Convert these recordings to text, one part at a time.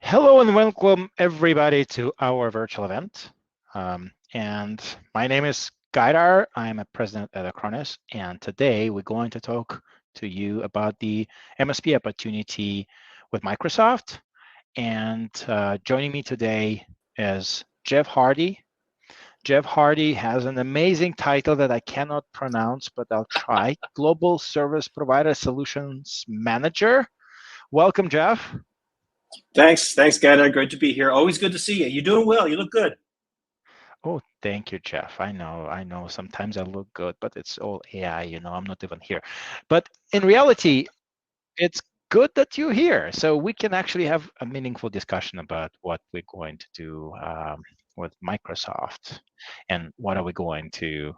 Hello and welcome everybody to our virtual event. And my name is Gaidar. I'm a president at Acronis, and today we're going to talk to you about the MSP opportunity with Microsoft. And joining me today is Jeff Hardy. Jeff Hardy has an amazing title that I cannot pronounce, but I'll try. Global Service Provider Solutions Manager. Welcome, Jeff. Thanks, Gaidar. Great to be here. Always good to see you. You're doing well. You look good. Oh, thank you, Jeff. I know. Sometimes I look good, but it's all AI, I'm not even here. But in reality, it's good that you're here. So we can actually have a meaningful discussion about what we're going to do with Microsoft and what are we going to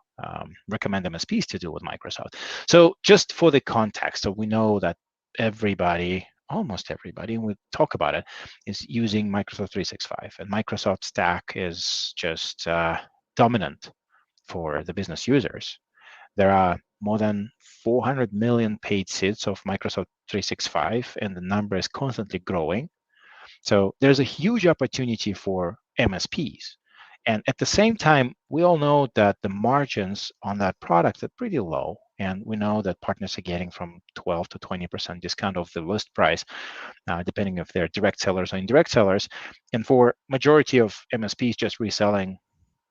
recommend MSPs to do with Microsoft. So just for the context, so we know that almost everybody, and we talk about it, is using Microsoft 365, and Microsoft Stack is just dominant for the business users. There are more than 400 million paid seats of Microsoft 365, and the number is constantly growing. So there's a huge opportunity for MSPs. And at the same time, we all know that the margins on that product are pretty low. And we know that partners are getting from 12 to 20% discount of the list price, depending if they're direct sellers or indirect sellers. And for majority of MSPs, just reselling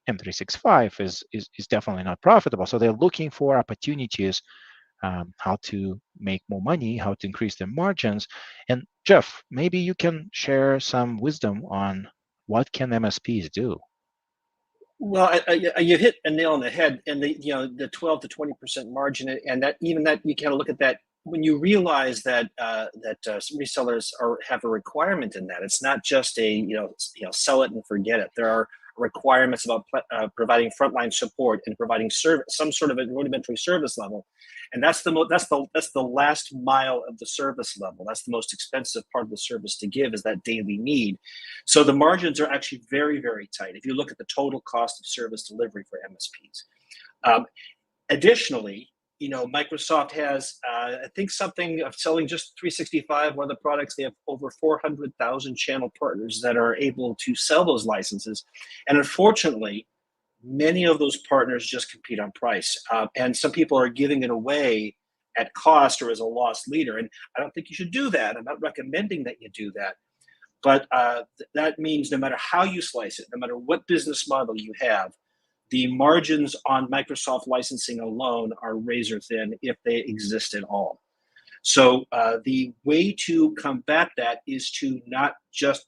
M365 is definitely not profitable. So they're looking for opportunities, how to make more money, how to increase their margins. And Jeff, maybe you can share some wisdom on what can MSPs do. Well, you hit a nail on the head, and the 12 to 20% margin, and that you kind of look at that when you realize that resellers have a requirement in that. It's not just a sell it and forget it. There are requirements about providing frontline support and providing some sort of a rudimentary service level, and that's the last mile of the service level. That's the most expensive part of the service to give, is that daily need. So the margins are actually very, very tight if you look at the total cost of service delivery for MSPs. Additionally, Microsoft has, I think, something of selling just 365. One of the products, they have over 400,000 channel partners that are able to sell those licenses. And unfortunately, many of those partners just compete on price. And some people are giving it away at cost or as a loss leader. And I don't think you should do that. I'm not recommending that you do that. But that means no matter how you slice it, no matter what business model you have, the margins on Microsoft licensing alone are razor thin, if they exist at all. So the way to combat that is to not just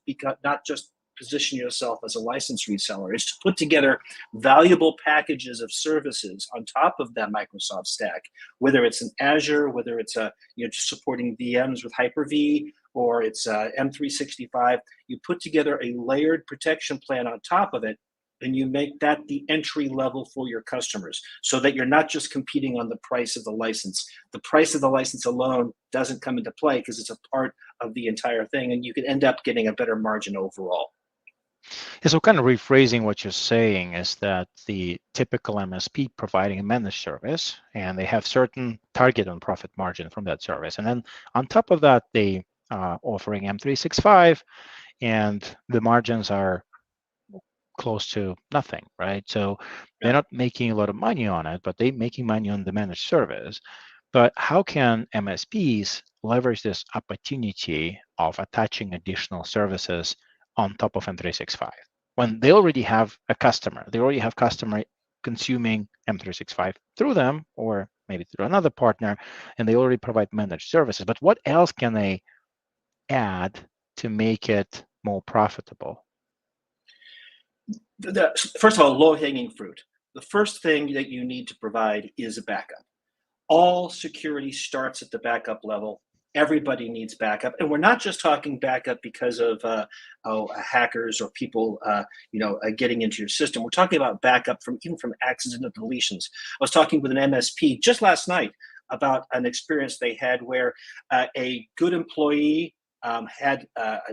position yourself as a license reseller. Is to put together valuable packages of services on top of that Microsoft stack, whether it's an Azure, whether it's just supporting VMs with Hyper-V, or it's M365. You put together a layered protection plan on top of it, and you make that the entry level for your customers, so that you're not just competing on the price of the license. The price of the license alone doesn't come into play because it's a part of the entire thing, and you can end up getting a better margin overall. Yeah, so kind of rephrasing what you're saying is that the typical MSP providing a managed service, and they have certain target on profit margin from that service. And then on top of that, they offering M365, and the margins are close to nothing, right? So they're not making a lot of money on it, but they're making money on the managed service. But how can MSPs leverage this opportunity of attaching additional services on top of M365 when they already have a customer? They already have customer consuming M365 through them, or maybe through another partner, and they already provide managed services. But what else can they add to make it more profitable? First of all, low-hanging fruit. The first thing that you need to provide is a backup. All security starts at the backup level. Everybody needs backup, and we're not just talking backup because of hackers or people getting into your system. We're talking about backup even from accidental deletions. I was talking with an MSP just last night about an experience they had where a good employee had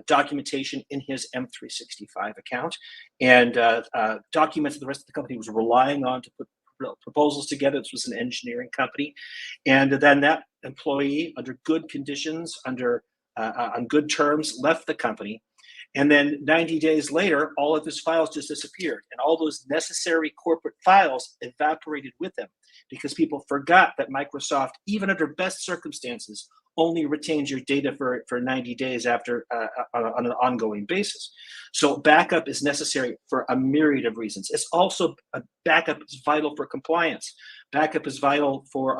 documentation in his M365 account, and documents that the rest of the company was relying on to put proposals together. This was an engineering company, and then that employee, under good conditions, on good terms, left the company. And then 90 days later, all of his files just disappeared, and all those necessary corporate files evaporated with them because people forgot that Microsoft, even under best circumstances, only retains your data for 90 days after on an ongoing basis. So backup is necessary for a myriad of reasons. It's also backup is vital for compliance. Backup is vital for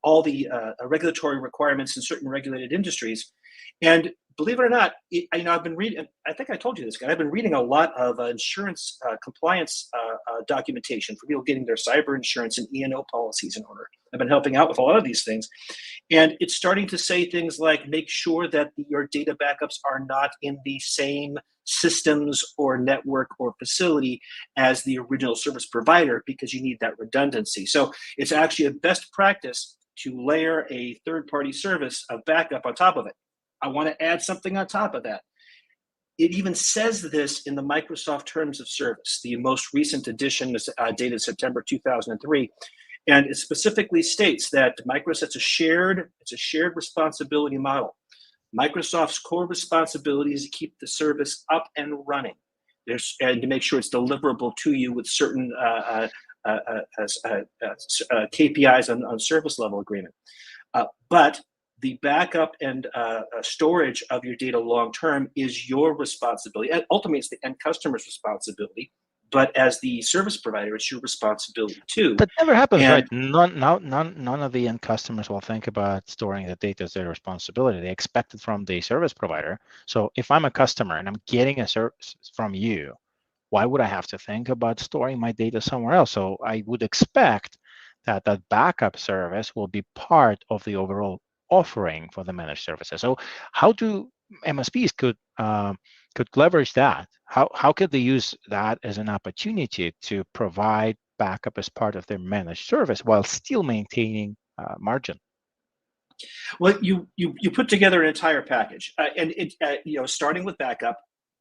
all the regulatory requirements in certain regulated industries. And believe it or not, I've been reading. I think I told you this, guy. I've been reading a lot of insurance compliance documentation for people getting their cyber insurance and E&O policies in order. I've been helping out with a lot of these things, and it's starting to say things like make sure that your data backups are not in the same systems or network or facility as the original service provider because you need that redundancy. So it's actually a best practice to layer a third-party service of backup on top of it. I want to add something on top of that. It even says this in the Microsoft Terms of Service. The most recent edition is dated September 2003. And it specifically states that Microsoft, it's a shared responsibility model. Microsoft's core responsibility is to keep the service up and running. And to make sure it's deliverable to you with certain KPIs on service level agreement. But the backup and storage of your data long term is your responsibility. And ultimately, it's the end customer's responsibility. But as the service provider, it's your responsibility too. That never happens, right? And None of the end customers will think about storing the data as their responsibility. They expect it from the service provider. So if I'm a customer and I'm getting a service from you, why would I have to think about storing my data somewhere else? So I would expect that that backup service will be part of the overall offering for the managed services. So how do MSPs could leverage that? How could they use that as an opportunity to provide backup as part of their managed service while still maintaining margin? well, you put together an entire package, and it starting with backup,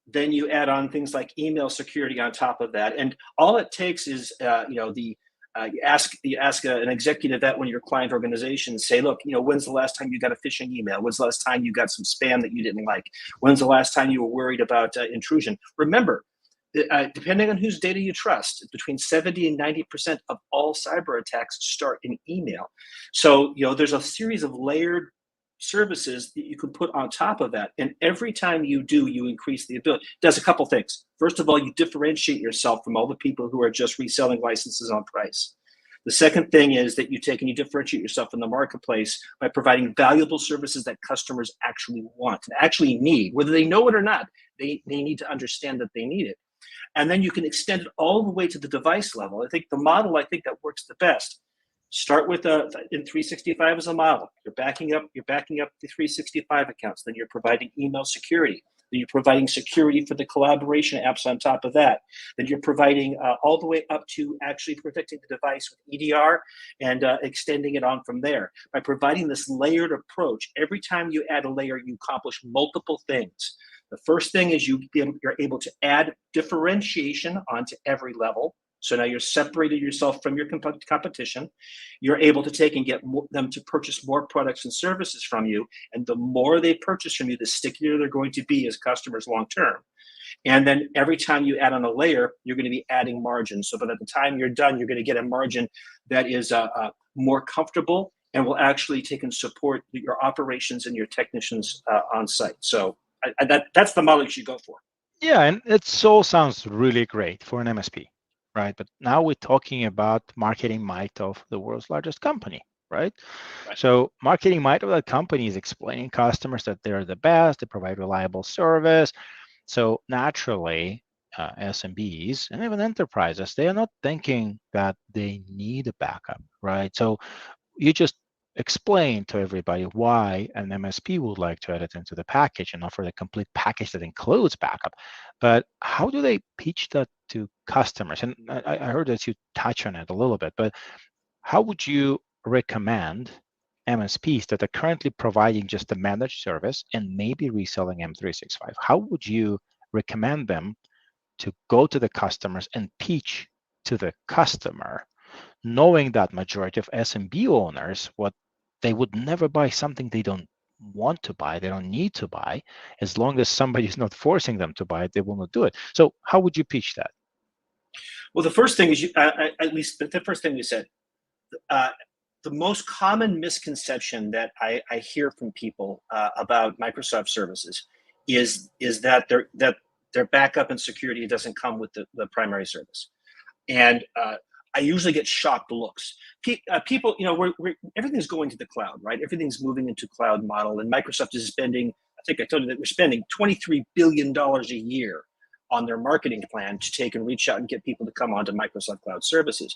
then you add on things like email security on top of that, and all it takes is you ask an executive at one of your client organizations, say, look, when's the last time you got a phishing email? When's the last time you got some spam that you didn't like? When's the last time you were worried about intrusion? Remember, depending on whose data you trust, between 70 and 90% of all cyber attacks start in email. So, there's a series of layered services that you can put on top of that. And every time you do, you increase the ability. It does a couple things. First of all, you differentiate yourself from all the people who are just reselling licenses on price. The second thing is that you take and you differentiate yourself in the marketplace by providing valuable services that customers actually want and actually need. Whether they know it or not, they need to understand that they need it. And then you can extend it all the way to the device level. I think the model that works the best. Start with in 365 as a model. You're backing up the 365 accounts. Then you're providing email security. Then you're providing security for the collaboration apps on top of that. Then you're providing all the way up to actually protecting the device with EDR and extending it on from there. By providing this layered approach, every time you add a layer, you accomplish multiple things. The first thing is you're able to add differentiation onto every level. So now you're separated yourself from your competition. You're able to take and get them to purchase more products and services from you. And the more they purchase from you, the stickier they're going to be as customers long term. And then every time you add on a layer, you're going to be adding margin. So by the time you're done, you're going to get a margin that is more comfortable and will actually take and support your operations and your technicians on site. So that's the model you should go for. Yeah, and it all sounds really great for an MSP, right? But now we're talking about marketing might of the world's largest company, right? So marketing might of that company is explaining customers that they're the best, they provide reliable service. So naturally, SMBs and even enterprises, they are not thinking that they need a backup, right? So you just explain to everybody why an MSP would like to add it into the package and offer the complete package that includes backup. But how do they pitch that to customers? And I heard that you touch on it a little bit, but how would you recommend MSPs that are currently providing just a managed service and maybe reselling M365? How would you recommend them to go to the customers and pitch to the customer, knowing that majority of SMB owners, what they would never buy something they don't want to buy, they don't need to buy. As long as somebody is not forcing them to buy it, they will not do it. So how would you pitch that? Well, the first thing is, at least the first thing you said, uh, the most common misconception that I hear from people about Microsoft services is that their backup and security doesn't come with the primary service. And I usually get shocked looks. People, everything's going to the cloud, right? Everything's moving into cloud model, and Microsoft is spending. I think I told you that we're spending $23 billion a year on their marketing plan to take and reach out and get people to come onto Microsoft Cloud services.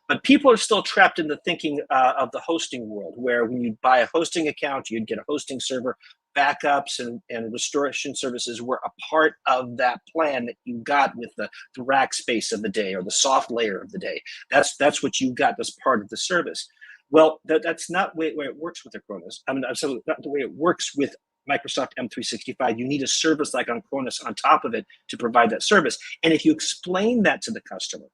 But people are still trapped in the thinking of the hosting world, where when you buy a hosting account, you'd get a hosting server. Backups and restoration services were a part of that plan that you got with the rack space of the day or the soft layer of the day. That's what you got as part of the service. Well, that's not the way it works with Acronis. I mean, absolutely not the way it works with Microsoft M365. You need a service like Acronis on top of it to provide that service. And if you explain that to the customer,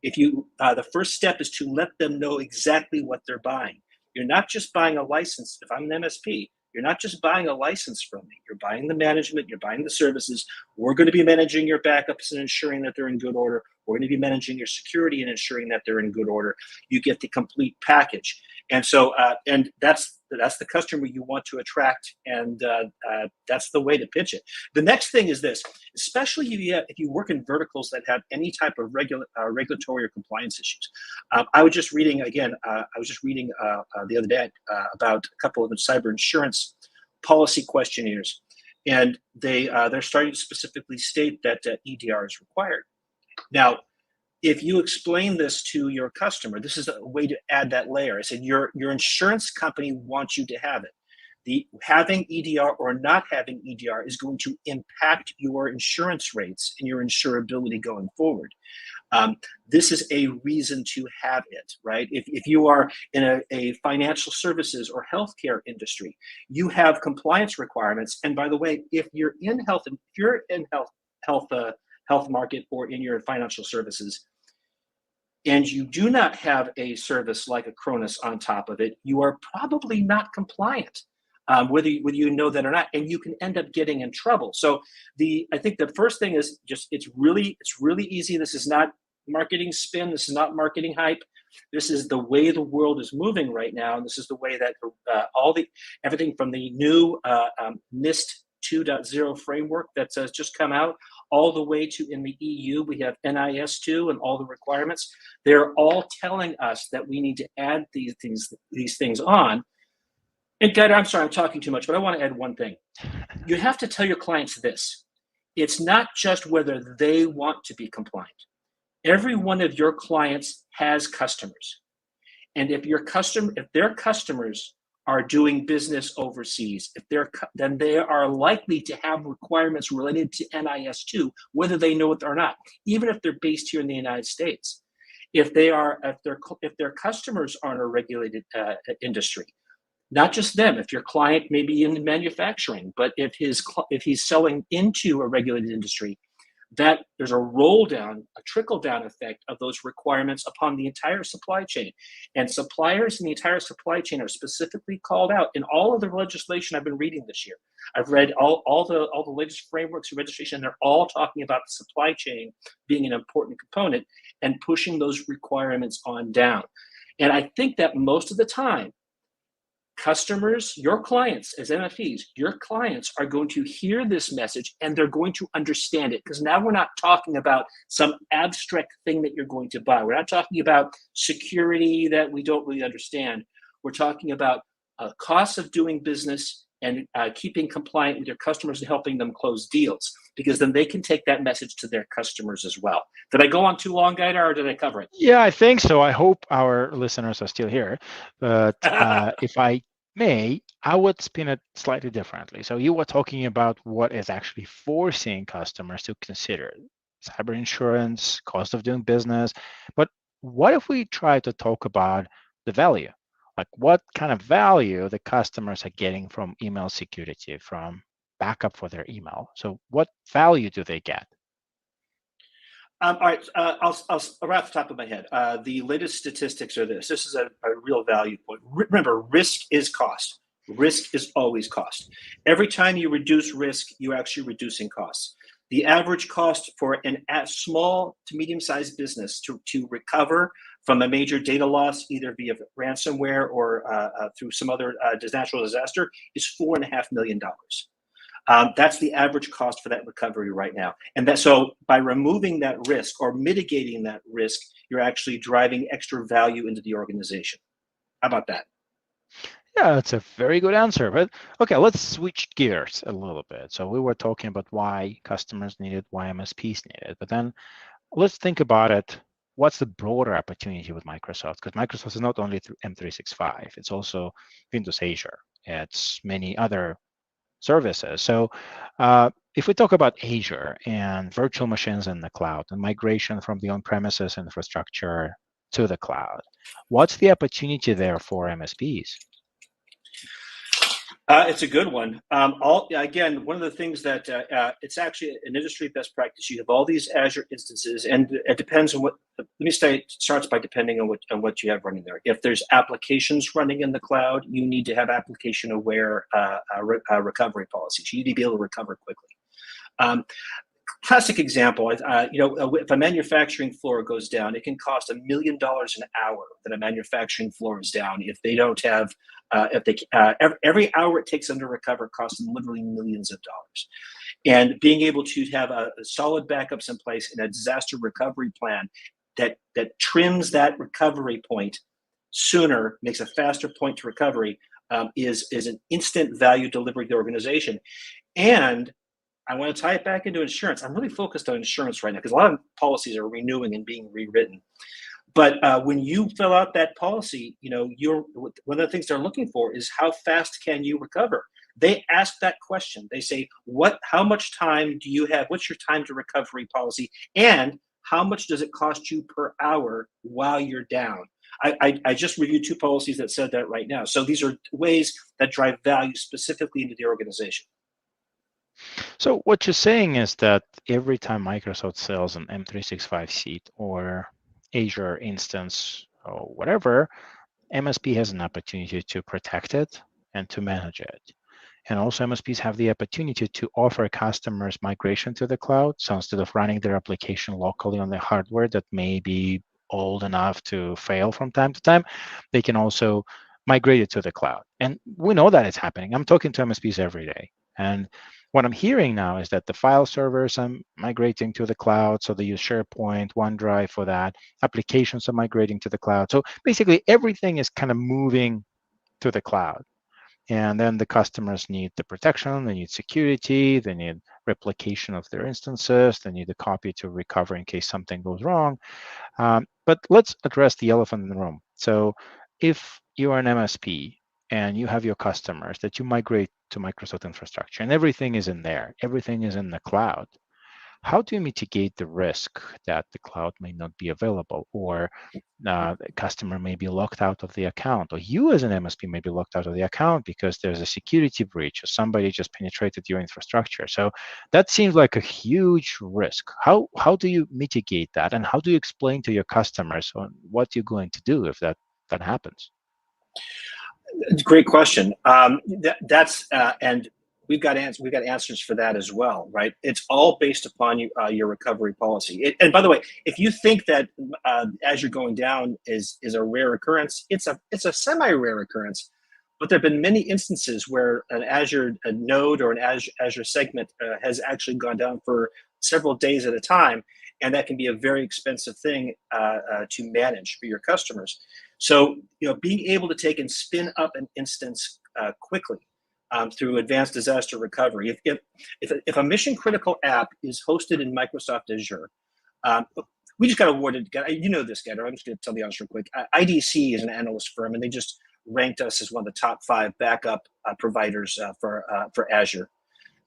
the first step is to let them know exactly what they're buying. You're not just buying a license. If I'm an MSP, you're not just buying a license from me. You're buying the management. You're buying the services. We're going to be managing your backups and ensuring that they're in good order. We're going to be managing your security and ensuring that they're in good order. You get the complete package. And so, and that's the customer you want to attract, and that's the way to pitch it. The next thing is this: especially if you work in verticals that have any type of regulatory or compliance issues. I was just reading the other day about a couple of the cyber insurance policy questionnaires, and they're starting to specifically state that EDR is required. Now, if you explain this to your customer, this is a way to add that layer. I said your insurance company wants you to have it. Having EDR or not having EDR is going to impact your insurance rates and your insurability going forward. This is a reason to have it, right? If you are in a financial services or healthcare industry, you have compliance requirements. And by the way, if you're in health market or in your financial services, and you do not have a service like Acronis on top of it, you are probably not compliant, whether you know that or not, and you can end up getting in trouble. So I think the first thing is just it's really easy. This is not marketing spin. This is not marketing hype. This is the way the world is moving right now, and this is the way that everything from the new NIST 2.0 framework that's just come out, all the way to in the EU, we have NIS2 and all the requirements. They're all telling us that we need to add these things on. And Gaidar, I'm sorry, I'm talking too much, but I want to add one thing. You have to tell your clients this. It's not just whether they want to be compliant. Every one of your clients has customers. And if their customers are doing business overseas, then they are likely to have requirements related to NIS2, whether they know it or not, even if they're based here in the United States. If their customers are in a regulated industry, not just them. If your client may be in manufacturing, but if he's selling into a regulated industry, that there's a trickle down effect of those requirements upon the entire supply chain. And suppliers in the entire supply chain are specifically called out in all of the legislation I've been reading this year. I've read all the latest frameworks of registration. They're all talking about the supply chain being an important component and pushing those requirements on down. And I think that most of the time, customers, your clients as MSPs, your clients are going to hear this message and they're going to understand it, because now we're not talking about some abstract thing that you're going to buy. We're not talking about security that we don't really understand. We're talking about costs of doing business and keeping compliant with your customers and helping them close deals, because then they can take that message to their customers as well. Did I go on too long, Gaidar, or did I cover it? Yeah, I think so. I hope our listeners are still here. But if I may, I would spin it slightly differently. So you were talking about what is actually forcing customers to consider cyber insurance, cost of doing business. But what if we try to talk about the value? Like what kind of value the customers are getting from email security, from backup for their email? So what value do they get? All right, I'll right off the top of my head. The latest statistics are this. This is a real value point. Remember, risk is cost. Risk is always cost. Every time you reduce risk, you're actually reducing costs. The average cost for a small to medium-sized business to recover from a major data loss, either via ransomware or through some other natural disaster, is $4.5 million. That's the average cost for that recovery right now. And so by removing that risk or mitigating that risk, you're actually driving extra value into the organization. How about that? Yeah, that's a very good answer. But okay, let's switch gears a little bit. So we were talking about why customers need it, why MSPs need it. But then let's think about it. What's the broader opportunity with Microsoft? Because Microsoft is not only through M365, it's also Windows Azure. It's many other services. So if we talk about Azure and virtual machines in the cloud and migration from the on-premises infrastructure to the cloud, what's the opportunity there for MSPs? It's a good one. Again, one of the things that it's actually an industry best practice. You have all these Azure instances, and it depends on what. Let me say, it starts by depending on what you have running there. If there's applications running in the cloud, you need to have application-aware recovery policies. You need to be able to recover quickly. Classic example, if a manufacturing floor goes down, it can cost $1 million an hour that a manufacturing floor is down if they don't have, every hour it takes them to recover costs them literally millions of dollars. And being able to have a solid backups in place and a disaster recovery plan that trims that recovery point sooner, makes a faster point to recovery, is an instant value delivery to the organization. And I want to tie it back into insurance. I'm really focused on insurance right now because a lot of policies are renewing and being rewritten. But when you fill out that policy, one of the things they're looking for is how fast can you recover? They ask that question. They say, how much time do you have? What's your time to recovery policy? And how much does it cost you per hour while you're down? I just reviewed 2 policies that said that right now. So these are ways that drive value specifically into the organization. So what you're saying is that every time Microsoft sells an M365 seat or Azure instance or whatever, MSP has an opportunity to protect it and to manage it. And also MSPs have the opportunity to offer customers migration to the cloud. So instead of running their application locally on the hardware that may be old enough to fail from time to time, they can also migrate it to the cloud. And we know that it's happening. I'm talking to MSPs every day. And what I'm hearing now is that the file servers are migrating to the cloud. So they use SharePoint, OneDrive for that. Applications are migrating to the cloud. So basically everything is kind of moving to the cloud. And then the customers need the protection, they need security, they need replication of their instances, they need a copy to recover in case something goes wrong. But let's address the elephant in the room. So if you are an MSP and you have your customers that you migrate to Microsoft infrastructure and everything is in there, everything is in the cloud, how do you mitigate the risk that the cloud may not be available, or the customer may be locked out of the account, or you as an MSP may be locked out of the account because there's a security breach or somebody just penetrated your infrastructure? So that seems like a huge risk. How do you mitigate that, and how do you explain to your customers on what you're going to do if that happens? Great question. And we've got answers for that as well, right? It's all based upon your recovery policy. And by the way, if you think that as you're going down is a rare occurrence, it's a semi-rare occurrence. But there have been many instances where a node or an Azure segment has actually gone down for several days at a time, and that can be a very expensive thing to manage for your customers. So, being able to take and spin up an instance quickly through advanced disaster recovery. If a mission critical app is hosted in Microsoft Azure, we just got awarded. You know this, Gaidar. I'm just going to tell the audience real quick. IDC is an analyst firm, and they just ranked us as one of the top 5 backup providers for Azure.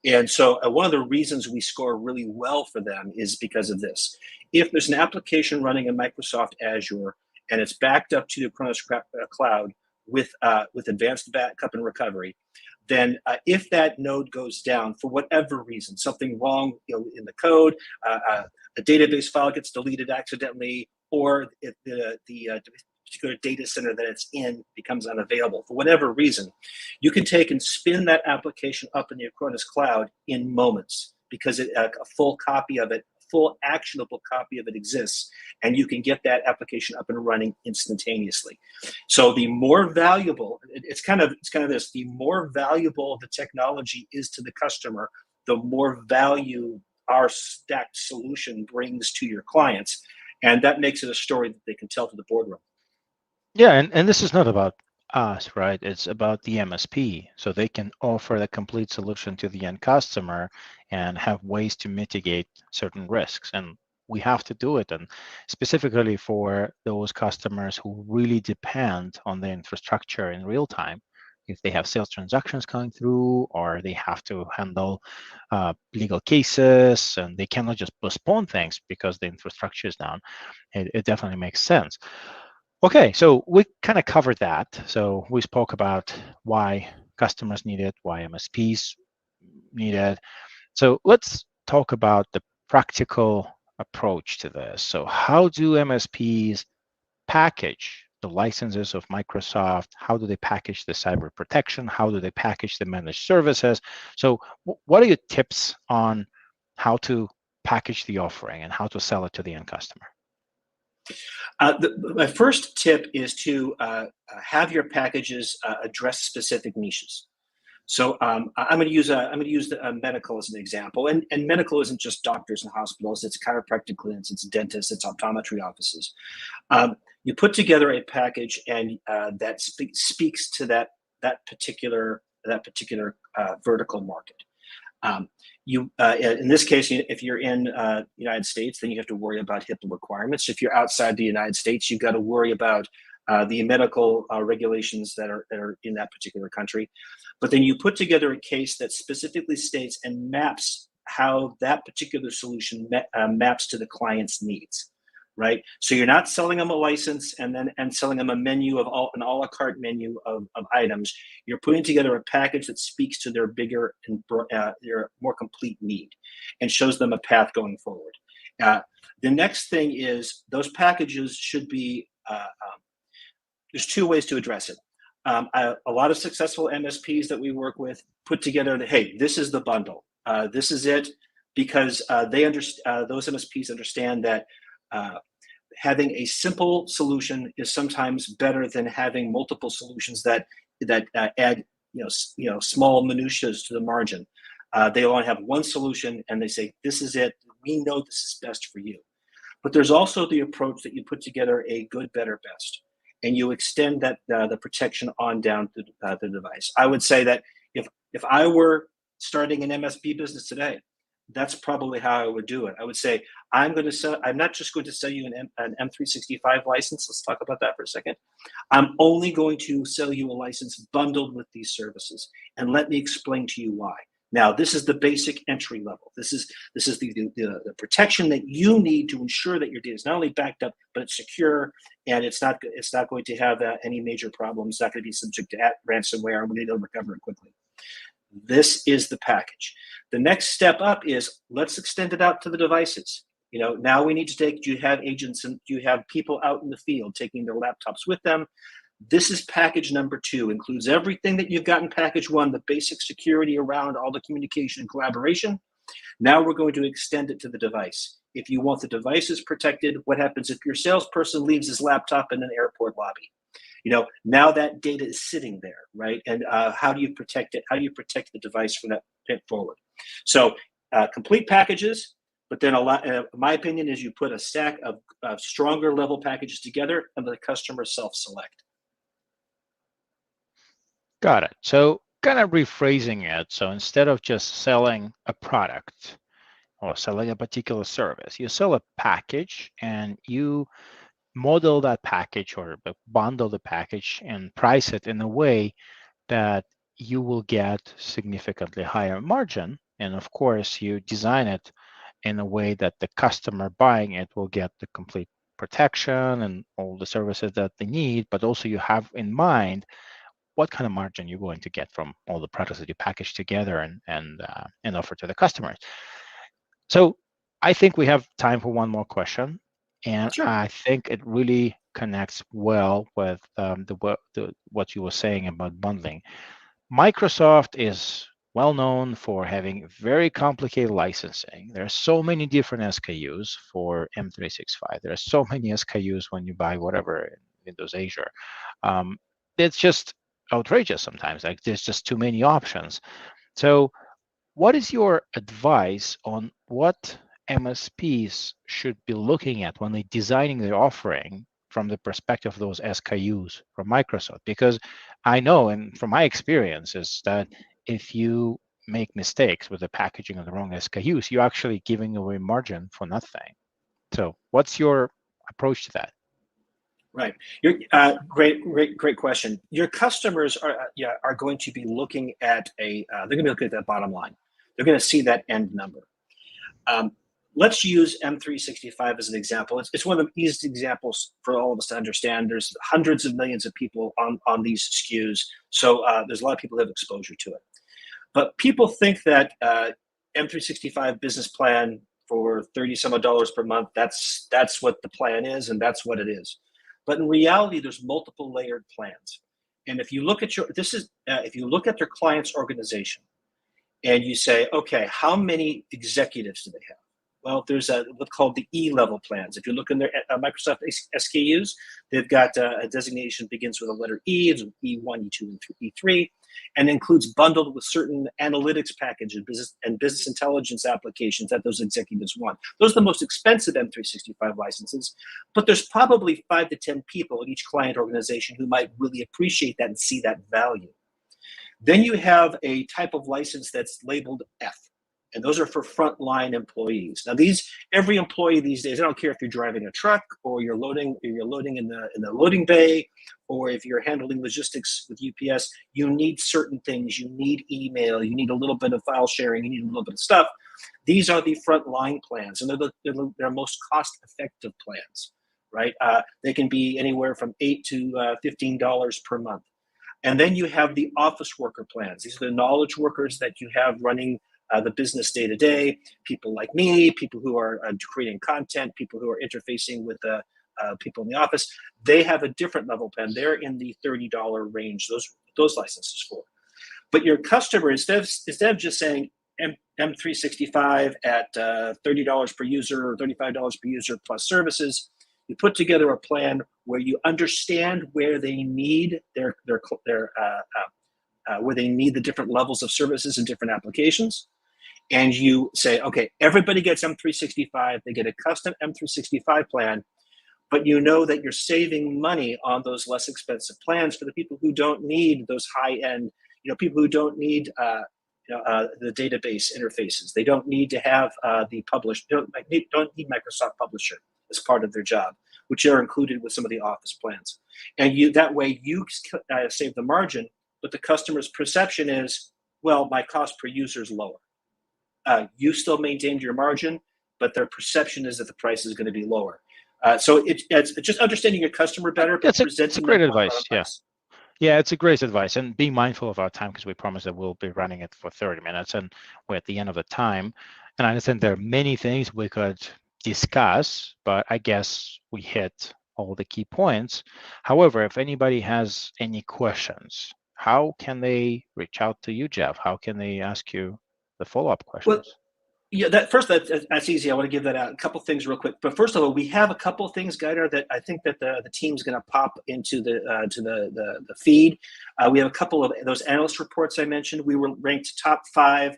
And so one of the reasons we score really well for them is because of this. If there's an application running in Microsoft Azure and it's backed up to the Acronis cloud with advanced backup and recovery, then if that node goes down for whatever reason, something wrong in the code, a database file gets deleted accidentally, or if the particular data center that it's in becomes unavailable for whatever reason, you can take and spin that application up in the Acronis cloud in moments, because a full copy of it, full actionable copy of it exists, and you can get that application up and running instantaneously. So the more valuable, it's kind of this, the more valuable the technology is to the customer, the more value our stacked solution brings to your clients. And that makes it a story that they can tell to the boardroom. Yeah, and this is not about us, right? It's about the MSP. So they can offer the complete solution to the end customer and have ways to mitigate certain risks. And we have to do it. And specifically for those customers who really depend on the infrastructure in real time, if they have sales transactions coming through, or they have to handle legal cases, and they cannot just postpone things because the infrastructure is down, it definitely makes sense. Okay, so we kind of covered that. So we spoke about why customers need it, why MSPs need it. So let's talk about the practical approach to this. So how do MSPs package the licenses of Microsoft? How do they package the cyber protection? How do they package the managed services? So what are your tips on how to package the offering and how to sell it to the end customer? My first tip is to have your packages address specific niches. So I'm going to use the medical as an example, and medical isn't just doctors and hospitals; it's chiropractic clinics, it's dentists, it's optometry offices. You put together a package, and that speaks to that particular vertical market. In this case, if you're in the United States, then you have to worry about HIPAA requirements. If you're outside the United States, you've got to worry about the medical regulations that are in that particular country. But then you put together a case that specifically states and maps how that particular solution maps to the client's needs, right? So you're not selling them a license and selling them a menu of an a la carte menu of items. You're putting together a package that speaks to their bigger and their more complete need and shows them a path going forward. The next thing is those packages should be, there's two ways to address it. A lot of successful MSPs that we work with put together hey, this is the bundle. This is it, because those MSPs understand that having a simple solution is sometimes better than having multiple solutions that add small minutiae to the margin. They only have one solution, and they say, this is it. We know this is best for you. But there's also the approach that you put together a good, better, best, and you extend that the protection on down to the device. I would say that if I were starting an MSP business today, that's probably how I would do it. I would say, I'm not just going to sell you an M365 license. Let's talk about that for a second. I'm only going to sell you a license bundled with these services, and let me explain to you why. Now, this is the basic entry level. This is the protection that you need to ensure that your data is not only backed up, but it's secure, and it's not going to have any major problems. It's not going to be subject to ransomware, and we need to recover it quickly. This is the package. The next step up is, let's extend it out to the devices. Now we need to do you have agents and do you have people out in the field taking their laptops with them? This is package number 2, includes everything that you've got in package 1, the basic security around all the communication and collaboration. Now we're going to extend it to the device. If you want the devices protected, what happens if your salesperson leaves his laptop in an airport lobby? Now that data is sitting there, right? And how do you protect it? How do you protect the device from that pit forward? So complete packages, but then my opinion is you put a stack of stronger level packages together and the customer self-select. Got it. So kind of rephrasing it. So instead of just selling a product or selling a particular service, you sell a package and you model that package or bundle the package and price it in a way that you will get significantly higher margin. And of course, you design it in a way that the customer buying it will get the complete protection and all the services that they need, but also you have in mind what kind of margin you're going to get from all the products that you package together and offer to the customers. So I think we have time for one more question. And Sure. I think it really connects well with what you were saying about bundling. Microsoft is well known for having very complicated licensing. There are so many different SKUs for M365. There are so many SKUs when you buy whatever in Windows Azure. Um, it's just outrageous sometimes. Like there's just too many options. So what is your advice on what MSPs should be looking at when they're designing their offering from the perspective of those SKUs from Microsoft? Because I know, and from my experience, is that if you make mistakes with the packaging of the wrong SKUs, you're actually giving away margin for nothing. So, what's your approach to that? Right. Great question. Your customers are going to be looking at they're going to be looking at that bottom line. They're going to see that end number. Let's use M365 as an example. It's one of the easiest examples for all of us to understand. There's hundreds of millions of people on these SKUs, so there's a lot of people who have exposure to it. But people think that M365 business plan for 30 some odd dollars per month, that's what the plan is, and that's what it is. But in reality, there's multiple layered plans. And if you look at if you look at their client's organization and you say, okay, how many executives do they have? Well, there's what's called the E-level plans. If you look in their Microsoft SKUs, they've got a designation begins with a letter E, it's E1, E2, and E3, and includes bundled with certain analytics packages and business intelligence applications that those executives want. Those are the most expensive M365 licenses, but there's probably 5 to 10 people in each client organization who might really appreciate that and see that value. Then you have a type of license that's labeled F, and those are for frontline employees. Now, every employee these days, I don't care if you're driving a truck or you're loading in the loading bay, or if you're handling logistics with UPS, you need certain things. You need email, you need a little bit of file sharing, you need a little bit of stuff. These are the frontline plans, and they're most cost-effective plans, right? They can be anywhere from $8 to $15 per month. And then you have the office worker plans. These are the knowledge workers that you have running the business day to day, people like me, people who are creating content, people who are interfacing with people in the office. They have a different level plan. They're in the $30 range, those licenses for. But your customer, instead of just saying M365 at $30 per user or $35 per user plus services, you put together a plan where you understand where they need where they need the different levels of services and different applications. And you say, okay, everybody gets M365, they get a custom M365 plan, but you know that you're saving money on those less expensive plans for the people who don't need those high-end, people who don't need the database interfaces. They don't need to have the published, don't need Microsoft Publisher as part of their job, which are included with some of the Office plans. And that way you save the margin, but the customer's perception is, well, my cost per user is lower. You still maintained your margin, but their perception is that the price is going to be lower. So it's just understanding your customer better, but It's a great advice. Yeah. Yeah, it's a great advice. And be mindful of our time, because we promised that we'll be running it for 30 minutes and we're at the end of the time. And I understand there are many things we could discuss, but I guess we hit all the key points. However, if anybody has any questions, how can they reach out to you, Jeff? How can they ask you the follow-up questions? Well, yeah, that's easy. I want to give that out. A couple things real quick. But first of all, we have a couple of things, Gaidar, that I think that the team's going to pop into the feed. We have a couple of those analyst reports I mentioned. We were ranked top 5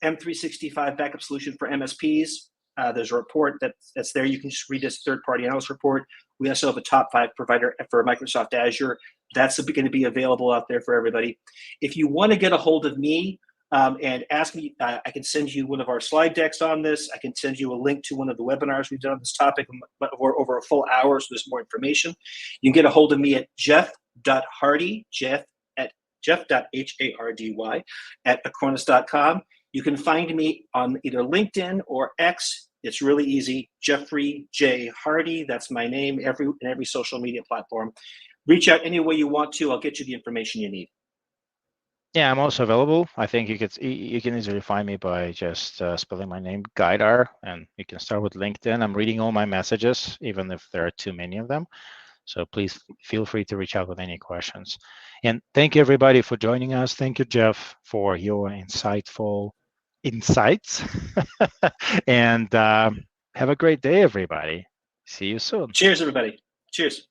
M365 backup solution for MSPs. There's a report that's there. You can just read this third-party analyst report. We also have a top 5 provider for Microsoft Azure. That's going to be available out there for everybody. If you want to get a hold of me, and ask me, I can send you one of our slide decks on this. I can send you a link to one of the webinars we've done on this topic over a full hour, so there's more information. You can get a hold of me at jeff.hardy, jeff.hardy at Acronis.com. You can find me on either LinkedIn or X. It's really easy, Jeffrey J. Hardy. That's my name in every social media platform. Reach out any way you want to. I'll get you the information you need. Yeah, I'm also available. I think you can easily find me by just spelling my name, Gaidar, and you can start with LinkedIn. I'm reading all my messages, even if there are too many of them. So please feel free to reach out with any questions. And thank you everybody for joining us. Thank you, Jeff, for your insightful insights. And have a great day, everybody. See you soon. Cheers, everybody. Cheers.